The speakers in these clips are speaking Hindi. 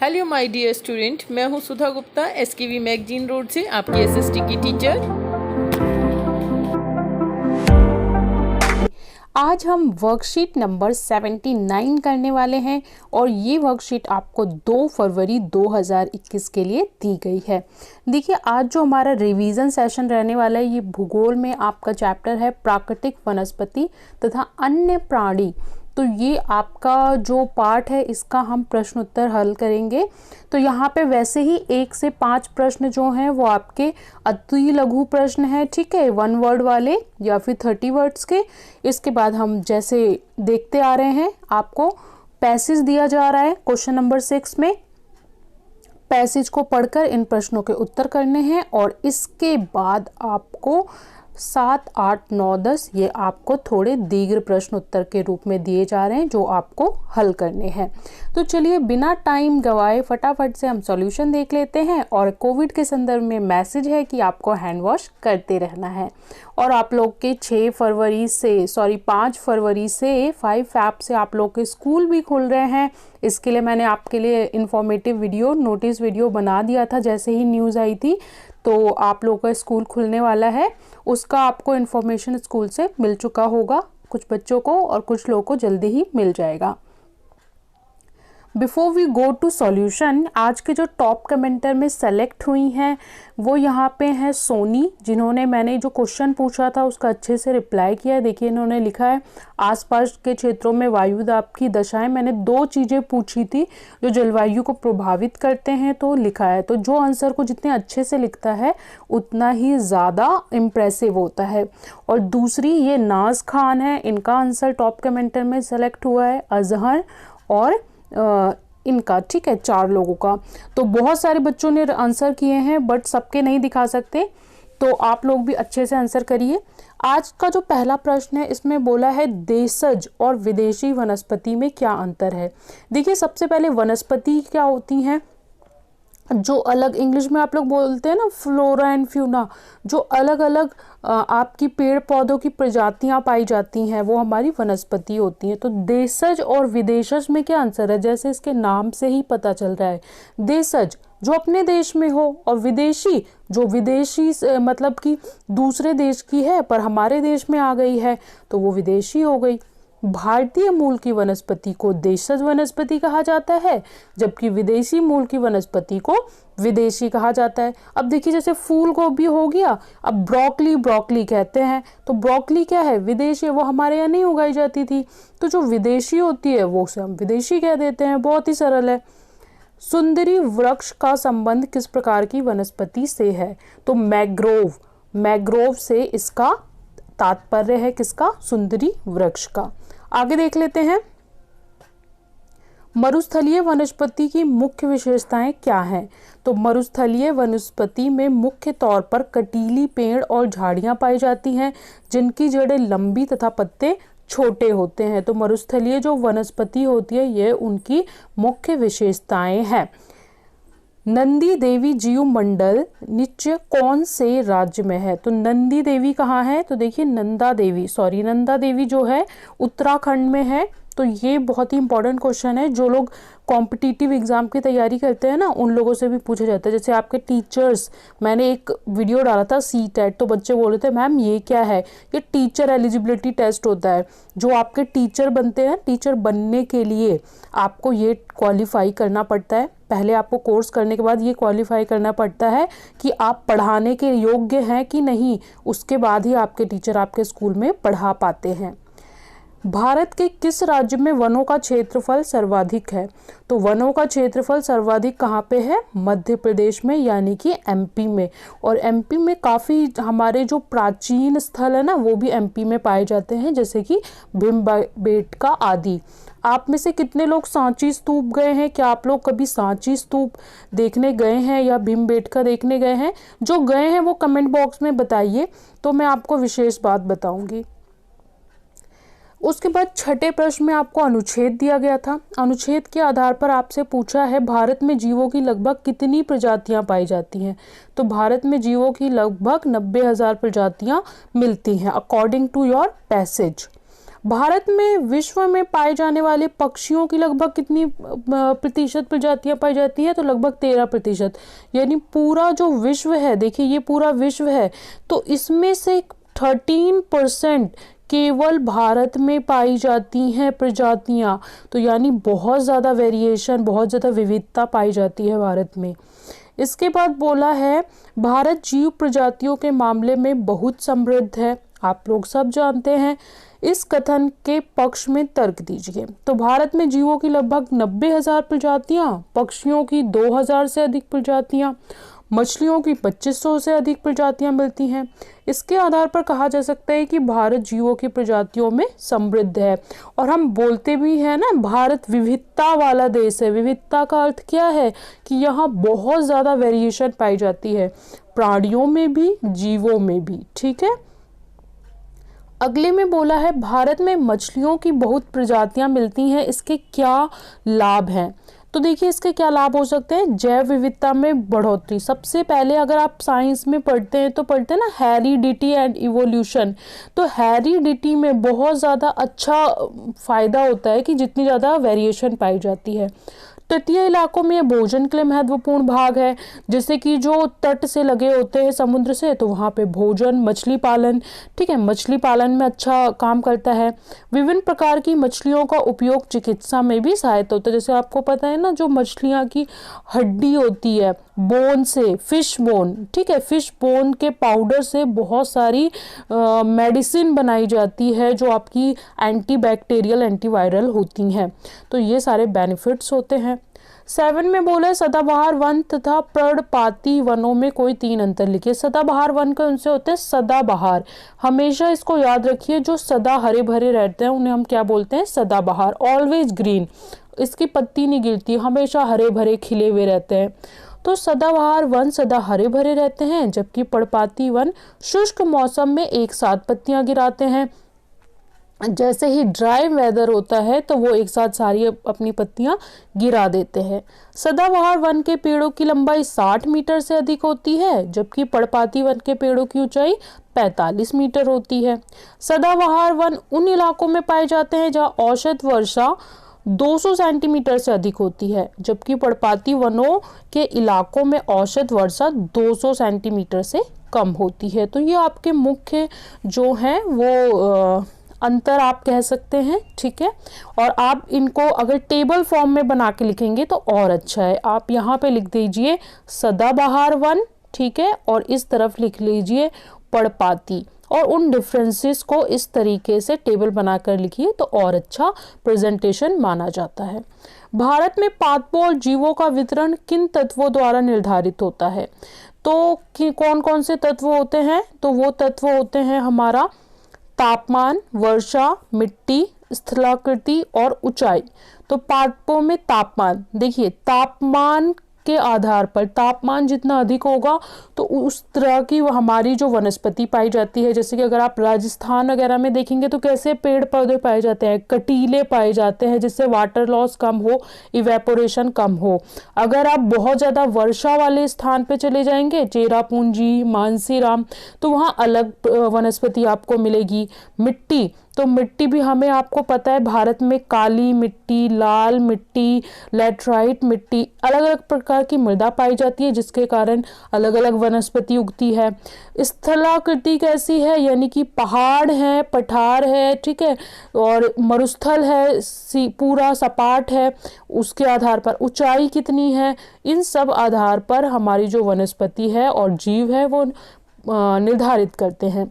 हेलो माय डियर स्टूडेंट, मैं हूं सुधा गुप्ता, एसकेवी मैगजीन रोड से आपकी एसएसटी की टीचर। आज हम वर्कशीट नंबर 79 करने वाले हैं और ये वर्कशीट आपको 2 फरवरी 2021 के लिए दी गई है। देखिए, आज जो हमारा रिवीजन सेशन रहने वाला है, ये भूगोल में आपका चैप्टर है प्राकृतिक वनस्पति तथा अन्य प्राणी। तो ये आपका जो पार्ट है, इसका हम प्रश्न उत्तर हल करेंगे। तो यहाँ पे वैसे ही 1 से 5 प्रश्न जो हैं वो आपके अति लघु प्रश्न है, ठीक है, 1 वर्ड वाले या फिर 30 वर्ड्स के। इसके बाद हम जैसे देखते आ रहे हैं, आपको पैसेज दिया जा रहा है क्वेश्चन नंबर 6 में। पैसेज को पढ़कर इन प्रश्नों के उत्तर करने हैं और इसके बाद आपको 7, 8, 9, 10 ये आपको थोड़े दीर्घ प्रश्न उत्तर के रूप में दिए जा रहे हैं जो आपको हल करने हैं। तो चलिए बिना टाइम गवाए फटाफट से हम सॉल्यूशन देख लेते हैं। और कोविड के संदर्भ में मैसेज है कि आपको हैंड वॉश करते रहना है। और आप लोग के 5 फरवरी से 5 फैब से आप लोग के स्कूल भी खुल रहे हैं। इसके लिए मैंने आपके लिए इंफॉर्मेटिव वीडियो, नोटिस वीडियो बना दिया था जैसे ही न्यूज़ आई थी। तो आप लोगों का स्कूल खुलने वाला है, उसका आपको इन्फॉर्मेशन स्कूल से मिल चुका होगा, कुछ बच्चों को और कुछ लोगों को जल्दी ही मिल जाएगा। Before we go to solution, आज के जो टॉप कमेंटर में सेलेक्ट हुई हैं वो यहाँ पे हैं सोनी, जिन्होंने मैंने जो क्वेश्चन पूछा था उसका अच्छे से रिप्लाई किया है। देखिए, इन्होंने लिखा है आसपास के क्षेत्रों में वायु दाब की दशाएं। मैंने 2 चीज़ें पूछी थी जो जलवायु को प्रभावित करते हैं, तो लिखा है। तो जो आंसर को जितने अच्छे से लिखता है उतना ही ज़्यादा इम्प्रेसिव होता है। और दूसरी ये नाज खान है, इनका आंसर टॉप कमेंटर में सेलेक्ट हुआ है, अजहर और इनका, ठीक है, 4 लोगों का। तो बहुत सारे बच्चों ने आंसर किए हैं बट सबके नहीं दिखा सकते, तो आप लोग भी अच्छे से आंसर करिए। आज का जो पहला प्रश्न है इसमें बोला है देशज और विदेशी वनस्पति में क्या अंतर है। देखिए, सबसे पहले वनस्पति क्या होती हैं, जो अलग इंग्लिश में आप लोग बोलते हैं ना फ्लोरा एंड फ्यूना, जो अलग अलग आपकी पेड़ पौधों की प्रजातियां पाई जाती हैं वो हमारी वनस्पति होती हैं। तो देशज और विदेशज में क्या आंसर है, जैसे इसके नाम से ही पता चल रहा है, देशज जो अपने देश में हो और विदेशी जो विदेशी मतलब कि दूसरे देश की है पर हमारे देश में आ गई है तो वो विदेशी हो गई। भारतीय मूल की वनस्पति को देशज वनस्पति कहा जाता है, जबकि विदेशी मूल की वनस्पति को विदेशी कहा जाता है। अब देखिए, जैसे फूल गोभी हो गया, अब ब्रोकली कहते हैं, तो ब्रोकली क्या है, विदेशी, वो हमारे यहाँ नहीं उगाई जाती थी, तो जो विदेशी होती है वो उसे हम विदेशी कह देते हैं। बहुत ही सरल है। सुंदरी वृक्ष का संबंध किस प्रकार की वनस्पति से है, तो मैग्रोव से इसका तात्पर्य है, किसका, सुंदरी वृक्ष का। आगे देख लेते हैं, मरुस्थलीय वनस्पति की मुख्य विशेषताएं क्या हैं। तो मरुस्थलीय वनस्पति में मुख्य तौर पर कटीली पेड़ और झाड़ियां पाई जाती हैं जिनकी जड़ें लंबी तथा पत्ते छोटे होते हैं। तो मरुस्थलीय जो वनस्पति होती है ये उनकी मुख्य विशेषताएं हैं। नंदी देवी जीव मंडल नीचे कौन से राज्य में है, तो नंदी देवी कहाँ है, तो देखिए नंदा देवी जो है उत्तराखंड में है। तो ये बहुत ही इंपॉर्टेंट क्वेश्चन है, जो लोग कॉम्पिटिटिव एग्जाम की तैयारी करते हैं ना उन लोगों से भी पूछा जाता है। जैसे आपके टीचर्स, मैंने एक वीडियो डाला था CTET, तो बच्चे बोल रहे थे मैम ये क्या है, ये टीचर एलिजिबिलिटी टेस्ट होता है। जो आपके टीचर बनते हैं, टीचर बनने के लिए आपको ये क्वालिफाई करना पड़ता है। पहले आपको कोर्स करने के बाद ये क्वालिफाई करना पड़ता है कि आप पढ़ाने के योग्य हैं कि नहीं, उसके बाद ही आपके टीचर आपके स्कूल में पढ़ा पाते हैं। भारत के किस राज्य में वनों का क्षेत्रफल सर्वाधिक है, तो वनों का क्षेत्रफल सर्वाधिक कहाँ पे है, मध्य प्रदेश में, यानी कि MP में। और MP में काफ़ी हमारे जो प्राचीन स्थल है ना वो भी MP में पाए जाते हैं, जैसे कि भीमबेटका आदि। आप में से कितने लोग सांची स्तूप गए हैं, क्या आप लोग कभी सांची स्तूप देखने गए हैं या भीमबेटका देखने गए हैं? जो गए हैं वो कमेंट बॉक्स में बताइए, तो मैं आपको विशेष बात बताऊंगी। उसके बाद छठे प्रश्न में आपको अनुच्छेद दिया गया था। अनुच्छेद के आधार पर आपसे पूछा है भारत में जीवों की लगभग कितनी प्रजातियां पाई जाती हैं, तो भारत में जीवों की लगभग 90,000 प्रजातियां मिलती हैं according to your passage. Bharat में विश्व में पाए जाने वाले पक्षियों की लगभग कितनी प्रतिशत प्रजातियां पाई जाती है? तो लगभग 13%। यानी पूरा जो विश्व है, देखिए ये पूरा विश्व है, तो इसमें से 13% केवल भारत में पाई जाती हैं प्रजातियां। तो यानी बहुत ज़्यादा वेरिएशन, बहुत ज़्यादा विविधता पाई जाती है भारत में। इसके बाद बोला है भारत जीव प्रजातियों के मामले में बहुत समृद्ध है। आप लोग सब जानते हैं। इस कथन के पक्ष में तर्क दीजिए। तो भारत में जीवों की लगभग 90,000 प्रजातियां, पक्षियों की 2,000 से अधिक प्रजातियां, मछलियों की 2500 से अधिक प्रजातियां मिलती हैं। इसके आधार पर कहा जा सकता है कि भारत जीवों की प्रजातियों में समृद्ध है। और हम बोलते भी हैं ना, भारत विविधता वाला देश है। विविधता का अर्थ क्या है? कि यहाँ बहुत ज़्यादा वेरिएशन पाई जाती है, प्राणियों में भी, जीवों में भी। ठीक है। अगले में बोला है भारत में मछलियों की बहुत प्रजातियां मिलती हैं, इसके क्या लाभ हैं? तो देखिए इसके क्या लाभ हो सकते हैं। जैव विविधता में बढ़ोतरी। सबसे पहले अगर आप साइंस में पढ़ते हैं तो पढ़ते हैं ना हेरिडिटी एंड इवोल्यूशन। तो हेरिडिटी में बहुत ज़्यादा अच्छा फायदा होता है कि जितनी ज़्यादा वेरिएशन पाई जाती है। तटीय इलाकों में भोजन के लिए महत्वपूर्ण भाग है, जैसे कि जो तट से लगे होते हैं समुद्र से, तो वहाँ पे भोजन, मछली पालन, ठीक है, मछली पालन में अच्छा काम करता है। विभिन्न प्रकार की मछलियों का उपयोग चिकित्सा में भी सहायता होता है। जैसे आपको पता है ना, जो मछलियाँ की हड्डी होती है, बोन से, फिश बोन, ठीक है, फिश बोन के पाउडर से बहुत सारी मेडिसिन बनाई जाती है जो आपकी एंटीबैक्टीरियल, एंटीवायरल होती हैं। तो ये सारे बेनिफिट्स होते हैं। 7 में बोले सदाबहार वन तथा पर्णपाती वनों में कोई 3 अंतर लिखिए। सदाबहार वन के उनसे होते हैं सदाबहार। हमेशा इसको याद रखिए, जो सदा हरे भरे रहते हैं उन्हें हम क्या बोलते हैं? सदाबहार। ऑलवेज ग्रीन, इसकी पत्ती नहीं गिरती, हमेशा हरे भरे खिले हुए रहते हैं। तो सदाबहार वन सदा हरे भरे रहते हैं, जबकि पर्णपाती वन शुष्क मौसम में एक साथ पत्तियां गिराते हैं। जैसे ही ड्राई वेदर होता है तो वो एक साथ सारी अपनी पत्तियां गिरा देते हैं। सदाबहार वन के पेड़ों की लंबाई 60 मीटर से अधिक होती है, जबकि पर्णपाती वन के पेड़ों की ऊंचाई 45 मीटर होती है। सदाबहार वन उन इलाकों में पाए जाते हैं जहाँ औसत वर्षा 200 सेंटीमीटर से अधिक होती है, जबकि पर्णपाती वनों के इलाकों में औसत वर्षा 200 सेंटीमीटर से कम होती है। तो ये आपके मुख्य जो हैं वो अंतर आप कह सकते हैं। ठीक है। और आप इनको अगर टेबल फॉर्म में बना के लिखेंगे तो और अच्छा है। आप यहाँ पे लिख दीजिए सदाबहार वन, ठीक है, और इस तरफ लिख लीजिए पर्णपाती, और उन डिफरेंसेस को इस तरीके से टेबल बनाकर लिखिए तो और अच्छा प्रेजेंटेशन माना जाता है। भारत में पादपों और जीवों का वितरण किन तत्वों द्वारा निर्धारित होता है? तो कौन कौन से तत्व होते हैं? तो वो तत्व होते हैं हमारा तापमान, वर्षा, मिट्टी, स्थलाकृति और ऊंचाई। तो पादपों में तापमान, देखिए तापमान के आधार पर, तापमान जितना अधिक होगा तो उस तरह की हमारी जो वनस्पति पाई जाती है। जैसे कि अगर आप राजस्थान वगैरह में देखेंगे तो कैसे पेड़ पौधे पाए जाते हैं, कटीले पाए जाते हैं, जिससे वाटर लॉस कम हो, इवेपोरेशन कम हो। अगर आप बहुत ज़्यादा वर्षा वाले स्थान पे चले जाएंगे, चेरापूंजी, मानसीराम, तो वहाँ अलग वनस्पति आपको मिलेगी। मिट्टी, तो मिट्टी भी हमें, आपको पता है भारत में काली मिट्टी, लाल मिट्टी, लैटराइट मिट्टी, अलग अलग प्रकार की मृदा पाई जाती है, जिसके कारण अलग अलग वनस्पति उगती है। स्थलाकृति कैसी है? यानी कि पहाड़ है, पठार है, ठीक है, और मरुस्थल है, पूरा सपाट है, उसके आधार पर ऊंचाई कितनी है, इन सब आधार पर हमारी जो वनस्पति है और जीव है वो निर्धारित करते हैं।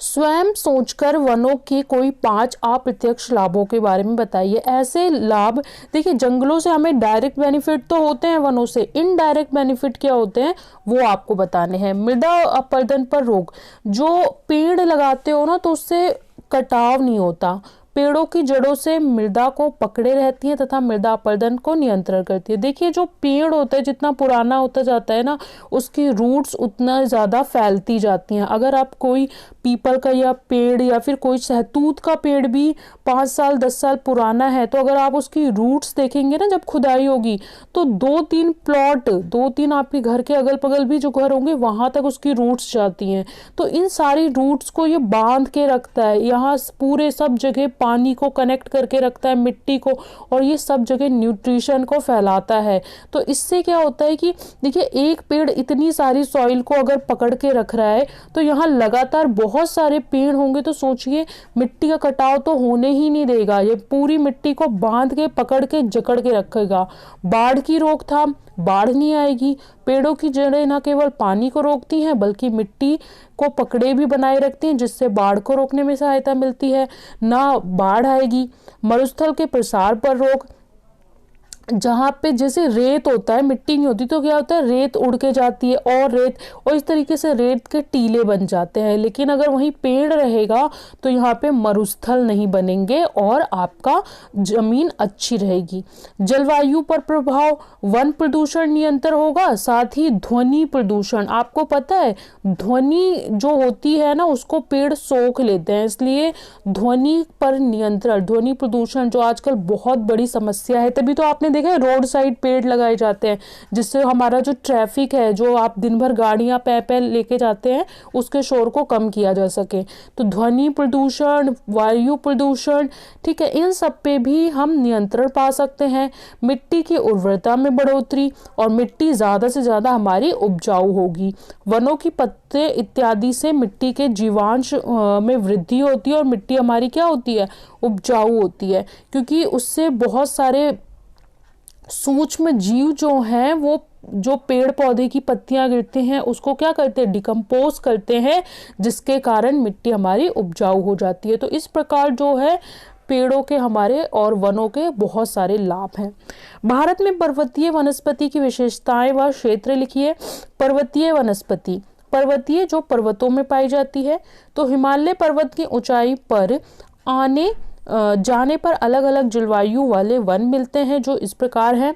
स्वयं सोचकर वनों के कोई 5 अप्रत्यक्ष लाभों के बारे में बताइए। ऐसे लाभ, देखिए जंगलों से हमें डायरेक्ट बेनिफिट तो होते हैं, वनों से इनडायरेक्ट बेनिफिट क्या होते हैं वो आपको बताने हैं। मृदा अपरदन पर रोक, जो पेड़ लगाते हो ना तो उससे कटाव नहीं होता, पेड़ों की जड़ों से मृदा को पकड़े रहती हैं तथा मृदा अपरदन को नियंत्रण करती है। देखिए जो पेड़ होता है जितना पुराना होता जाता है ना, उसकी रूट्स उतना ज़्यादा फैलती जाती हैं। अगर आप कोई पीपल का या पेड़ या फिर कोई सहतूत का पेड़ भी 5 साल 10 साल पुराना है, तो अगर आप उसकी रूट्स देखेंगे ना, जब खुदाई होगी तो 2-3 प्लॉट, 2-3 आपके घर के अगल बगल भी जो घर होंगे वहां तक उसकी रूट्स जाती हैं। तो इन सारी रूट्स को ये बांध के रखता है, यहाँ पूरे सब जगह पानी को कनेक्ट करके रखता है, मिट्टी को, और ये सब जगह न्यूट्रिशन को फैलाता है। तो इससे क्या होता है कि देखिए एक पेड़ इतनी सारी सॉइल को अगर पकड़ के रख रहा है, तो यहाँ लगातार बहुत सारे पेड़ होंगे तो सोचिए मिट्टी का कटाव तो होने ही नहीं देगा। ये पूरी मिट्टी को बांध के पकड़ के जकड़ के रखेगा। बाढ़ की रोकथाम, बाढ़ नहीं आएगी। पेड़ों की जड़ें न केवल पानी को रोकती हैं बल्कि मिट्टी को पकड़े भी बनाए रखती हैं, जिससे बाढ़ को रोकने में सहायता मिलती है। ना बाढ़ आएगी। मरुस्थल के प्रसार पर रोक, जहाँ पे जैसे रेत होता है, मिट्टी नहीं होती, तो क्या होता है रेत उड़ के जाती है और रेत, और इस तरीके से रेत के टीले बन जाते हैं। लेकिन अगर वहीं पेड़ रहेगा तो यहाँ पे मरुस्थल नहीं बनेंगे और आपका जमीन अच्छी रहेगी। जलवायु पर प्रभाव, वन प्रदूषण नियंत्रण होगा, साथ ही ध्वनि प्रदूषण। आपको पता है ध्वनि जो होती है ना, उसको पेड़ सोख लेते हैं, इसलिए ध्वनि पर नियंत्रण, ध्वनि प्रदूषण जो आजकल बहुत बड़ी समस्या है। तभी तो आपने देखा है रोड साइड पेड़ लगाए जाते हैं, जिससे हमारा जो ट्रैफिक है, जो आप दिन भर गाड़ियां पै लेके जाते हैं, उसके शोर को कम किया जा सके। तो ध्वनि प्रदूषण, वायु प्रदूषण, ठीक है, इन सब पे भी हम नियंत्रण पा सकते हैं। मिट्टी की उर्वरता में बढ़ोतरी, और मिट्टी ज्यादा से ज्यादा हमारी उपजाऊ होगी। वनों की पत्ते इत्यादि से मिट्टी के जीवांश में वृद्धि होती है और मिट्टी हमारी क्या होती है, उपजाऊ होती है, क्योंकि उससे बहुत सारे सूक्ष्म जीव जो हैं वो जो पेड़ पौधे की पत्तियां गिरती हैं उसको क्या करते हैं, डिकम्पोज करते हैं, जिसके कारण मिट्टी हमारी उपजाऊ हो जाती है। तो इस प्रकार जो है पेड़ों के हमारे और वनों के बहुत सारे लाभ हैं। भारत में पर्वतीय वनस्पति की विशेषताएं व क्षेत्र लिखिए। पर्वतीय वनस्पति, पर्वतीय जो पर्वतों में पाई जाती है, तो हिमालय पर्वत की ऊंचाई पर आने जाने पर अलग अलग जलवायु वाले वन मिलते हैं, जो इस प्रकार हैं।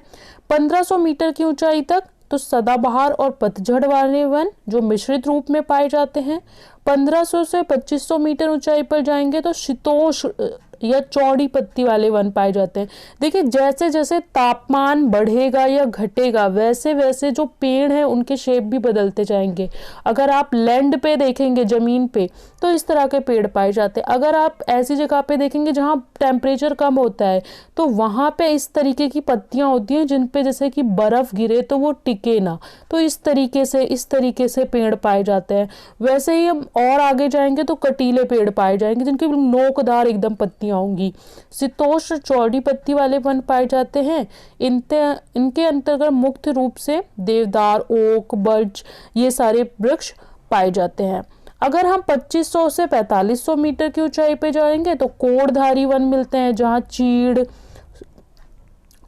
1500 मीटर की ऊंचाई तक तो सदाबहार और पतझड़ वाले वन जो मिश्रित रूप में पाए जाते हैं। 1500 से 2500 मीटर ऊंचाई पर जाएंगे तो शीतोष्ण या चौड़ी पत्ती वाले वन पाए जाते हैं। देखिए जैसे जैसे तापमान बढ़ेगा या घटेगा, वैसे वैसे जो पेड़ हैं उनके शेप भी बदलते जाएंगे। अगर आप लैंड पे देखेंगे, जमीन पे, तो इस तरह के पेड़ पाए जाते हैं। अगर आप ऐसी जगह पे देखेंगे जहाँ टेम्परेचर कम होता है, तो वहाँ पे इस तरीके की पत्तियां होती हैं जिन पे जैसे कि बर्फ गिरे तो वो टिके ना, तो इस तरीके से पेड़ पाए जाते हैं। वैसे ही हम और आगे जाएंगे तो कटीले पेड़ पाए जाएंगे जिनकी नोकदार एकदम पत्तियां होंगी। शीतोष्ण चौड़ी पत्ती वाले वन पाए जाते हैं। इनके अंतर्गत मुख्य रूप से देवदार, ओक, बर्च, ये सारे वृक्ष पाए जाते हैं। अगर हम 2500 से 4500 मीटर की ऊंचाई पे जाएंगे तो कोड़धारी वन मिलते हैं, जहाँ चीड़,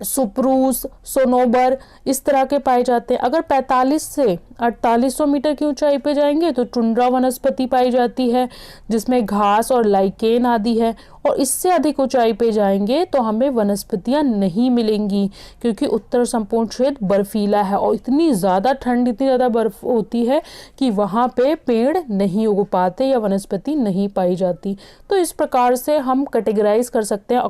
सुप्रूस, सोनोबर इस तरह के पाए जाते हैं। अगर 45 से 4800 मीटर की ऊंचाई पे जाएंगे तो टुंड्रा वनस्पति पाई जाती है, जिसमें घास और लाइकेन आदि है। और इससे अधिक ऊंचाई पे जाएंगे तो हमें वनस्पतियां नहीं मिलेंगी, क्योंकि उत्तर संपूर्ण क्षेत्र बर्फीला है और इतनी ज़्यादा ठंड, इतनी ज़्यादा बर्फ होती है कि वहाँ पे पेड़ नहीं उग पाते या वनस्पति नहीं पाई जाती। तो इस प्रकार से हम कैटेगराइज कर सकते हैं